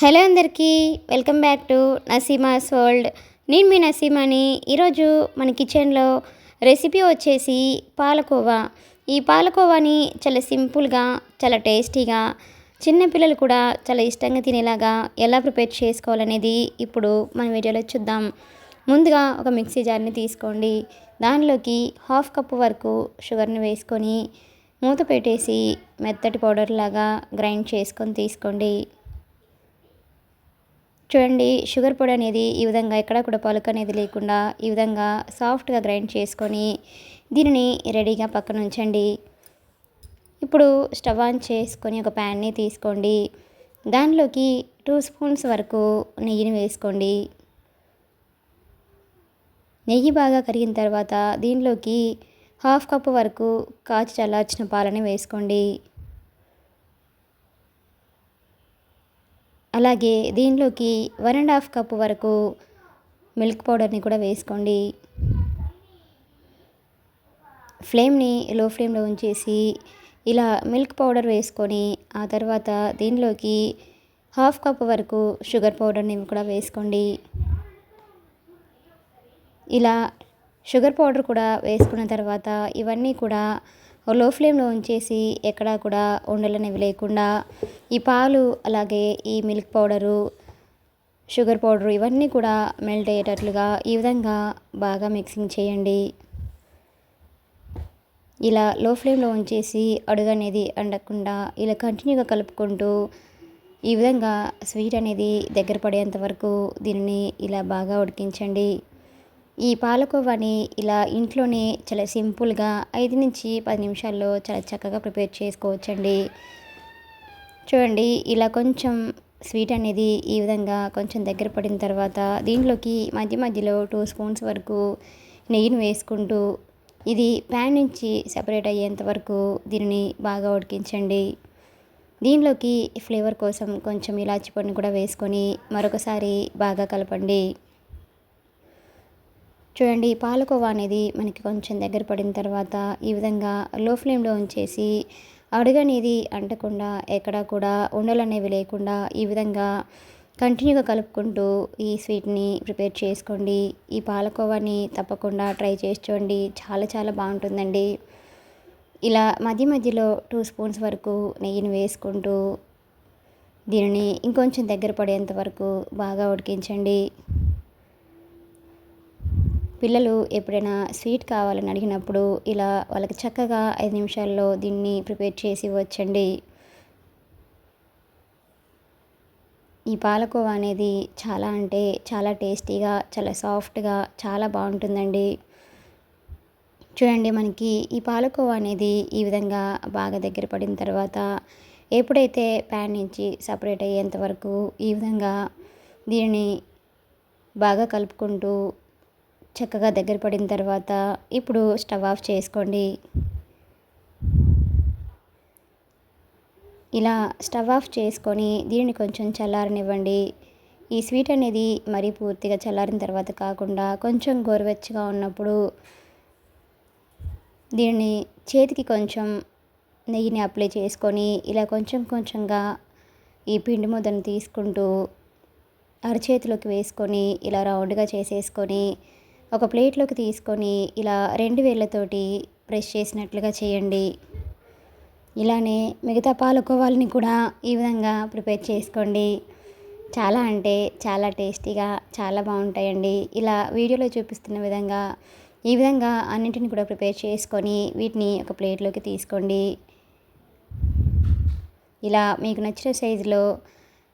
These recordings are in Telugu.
హలో అందరికీ welcome back to Naseema's world. నేను మీ నసీమాని. ఈరోజు మన కిచెన్లో రెసిపీ వచ్చేసి పాలకోవా. ఈ పాలకోవాని చాలా సింపుల్గా, చాలా టేస్టీగా, చిన్నపిల్లలు కూడా చాలా ఇష్టంగా తినేలాగా ఎలా ప్రిపేర్ చేసుకోవాలనేది ఇప్పుడు మన వీడియోలో చూద్దాం. ముందుగా ఒక మిక్సీ జార్ని తీసుకోండి. దానిలోకి హాఫ్ కప్పు వరకు షుగర్ని వేసుకొని మూత పెట్టేసి మెత్తటి పౌడర్ లాగా గ్రైండ్ చేసుకొని తీసుకోండి. చూడండి, షుగర్ పొడి అనేది ఈ విధంగా ఎక్కడా కూడా పలుకు అనేది లేకుండా ఈ విధంగా సాఫ్ట్గా గ్రైండ్ చేసుకొని దీనిని రెడీగా పక్కన ఉంచండి. ఇప్పుడు స్టవ్ ఆన్ చేసుకొని ఒక ప్యాన్ని తీసుకోండి. దానిలోకి 2 స్పూన్స్ వరకు నెయ్యిని వేసుకోండి. నెయ్యి బాగా కరిగిన తర్వాత దీనిలోకి హాఫ్ కప్పు వరకు కాచి చల్లార్చిన పాలని వేసుకోండి. అలాగే దీనిలోకి 1.5 కప్పు వరకు మిల్క్ పౌడర్ని కూడా వేసుకోండి. ఫ్లేమ్ని లో ఫ్లేమ్లో ఉంచేసి ఇలా మిల్క్ పౌడర్ వేసుకొని ఆ తర్వాత దీనిలోకి హాఫ్ కప్పు వరకు షుగర్ పౌడర్ని కూడా వేసుకోండి. ఇలా షుగర్ పౌడర్ కూడా వేసుకున్న తర్వాత ఇవన్నీ కూడా లో ఫ్లేమ్లో ఉంచేసి ఎక్కడా కూడా ఉండలనేవి లేకుండా ఈ పాలు అలాగే ఈ మిల్క్ పౌడరు, షుగర్ పౌడరు ఇవన్నీ కూడా మెల్ట్ అయ్యేటట్లుగా ఈ విధంగా బాగా మిక్సింగ్ చేయండి. ఇలా లో ఫ్లేమ్లో ఉంచేసి అడుగు అనేది అండకుండా ఇలా కంటిన్యూగా కలుపుకుంటూ ఈ విధంగా స్వీట్ అనేది దగ్గర పడేంత వరకు దీనిని ఇలా బాగా ఉడికించండి. ఈ పాలకోవాని ఇలా ఇంట్లోనే చాలా సింపుల్గా 5 నుంచి 10 నిమిషాల్లో చాలా చక్కగా ప్రిపేర్ చేసుకోవచ్చండి. చూడండి, ఇలా కొంచెం స్వీట్ అనేది ఈ విధంగా కొంచెం దగ్గర పడిన తర్వాత దీంట్లోకి మధ్య మధ్యలో 2 స్పూన్స్ వరకు నెయ్యిని వేసుకుంటూ ఇది ప్యాన్ నుంచి సెపరేట్ అయ్యేంత వరకు దీనిని బాగా ఉడికించండి. దీనిలోకి ఫ్లేవర్ కోసం కొంచెం ఇలాచి పొడిని కూడా వేసుకొని మరొకసారి బాగా కలపండి. చూడండి, పాలకోవా అనేది మనకి కొంచెం దగ్గర పడిన తర్వాత ఈ విధంగా లో ఫ్లేమ్లో ఉంచేసి అడుగు అనేది అంటకుండా ఎక్కడా కూడా ఉండలు అనేవి లేకుండా ఈ విధంగా కంటిన్యూగా కలుపుకుంటూ ఈ స్వీట్ని ప్రిపేర్ చేసుకోండి. ఈ పాలకోవాని తప్పకుండా ట్రై చేసి చూడండి, చాలా చాలా బాగుంటుందండి. ఇలా మధ్య మధ్యలో 2 స్పూన్స్ వరకు నెయ్యిని వేసుకుంటూ దీనిని ఇంకొంచెం దగ్గర పడేంత వరకు బాగా ఉడికించండి. పిల్లలు ఎప్పుడైనా స్వీట్ కావాలని అడిగినప్పుడు ఇలా వాళ్ళకి చక్కగా 5 నిమిషాల్లో దీన్ని ప్రిపేర్ చేసి ఇవ్వచ్చండి. ఈ పాలకోవా అనేది చాలా అంటే చాలా టేస్టీగా, చాలా సాఫ్ట్గా, చాలా బాగుంటుందండి. చూడండి, మనకి ఈ పాలకోవా అనేది ఈ విధంగా బాగా దగ్గర పడిన తర్వాత ఎప్పుడైతే ప్యాన్ నుంచి సపరేట్ అయ్యేంత వరకు ఈ విధంగా దీనిని బాగా కలుపుకుంటూ చక్కగా దగ్గర పడిన తర్వాత ఇప్పుడు స్టవ్ ఆఫ్ చేసుకోండి. ఇలా స్టవ్ ఆఫ్ చేసుకొని దీనిని కొంచెం చల్లారనివ్వండి. ఈ స్వీట్ అనేది మరీ పూర్తిగా చల్లారిన తర్వాత కాకుండా కొంచెం గోరువెచ్చగా ఉన్నప్పుడు దీనిని చేతికి కొంచెం నెయ్యిని అప్లై చేసుకొని ఇలా కొంచెం కొంచెంగా ఈ పిండి ముద్దను తీసుకుంటూ అరచేతిలోకి వేసుకొని ఇలా రౌండ్గా చేసేసుకొని ఒక ప్లేట్లోకి తీసుకొని ఇలా 2 వేళ్ళతోటి ప్రెస్ చేసినట్లుగా చేయండి. ఇలానే మిగతా పాలకోవాలని కూడా ఈ విధంగా ప్రిపేర్ చేసుకోండి. చాలా అంటే చాలా టేస్టీగా, చాలా బాగుంటాయండి. ఇలా వీడియోలో చూపిస్తున్న విధంగా ఈ విధంగా అన్నింటిని కూడా ప్రిపేర్ చేసుకొని వీటిని ఒక ప్లేట్లోకి తీసుకోండి. ఇలా మీకు నచ్చిన సైజులో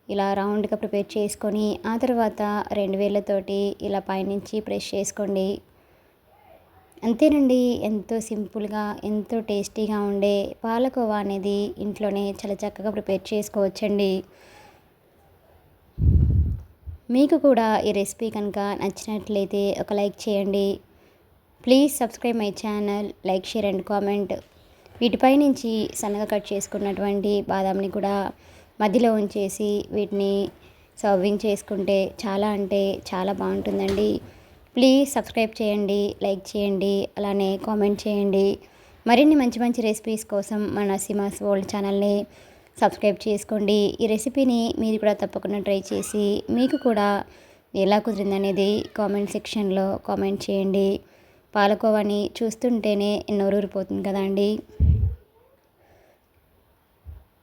ఇలా రౌండ్గా ప్రిపేర్ చేసుకొని ఆ తర్వాత 2 వేళ్ళతోటి ఇలా పైనుంచి ప్రెస్ చేసుకోండి. అంతేనండి, ఎంతో సింపుల్గా ఎంతో టేస్టీగా ఉండే పాలకోవా అనేది ఇంట్లోనే చాలా చక్కగా ప్రిపేర్ చేసుకోవచ్చండి. మీకు కూడా ఈ రెసిపీ కనుక నచ్చినట్లయితే ఒక లైక్ చేయండి. Please subscribe my channel, like, share and comment. వీటిపై నుంచి సన్నగా కట్ చేసుకున్నటువంటి బాదాంని కూడా మధ్యలో ఉంచేసి వీటిని సర్వింగ్ చేసుకుంటే చాలా అంటే చాలా బాగుంటుందండి. ప్లీజ్ సబ్స్క్రైబ్ చేయండి, లైక్ చేయండి, అలానే కామెంట్ చేయండి. మరిన్ని మంచి మంచి రెసిపీస్ కోసం మన నసీమాస్ వరల్డ్ ఛానల్ని సబ్స్క్రైబ్ చేసుకోండి. ఈ రెసిపీని మీరు కూడా తప్పకుండా ట్రై చేసి మీకు కూడా ఎలా కుదిరిందనేది కామెంట్ సెక్షన్లో కామెంట్ చేయండి. పాలకోవాని చూస్తుంటేనే నోరూరిపోతుంది కదా అండి.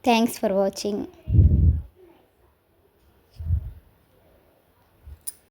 Thanks for watching.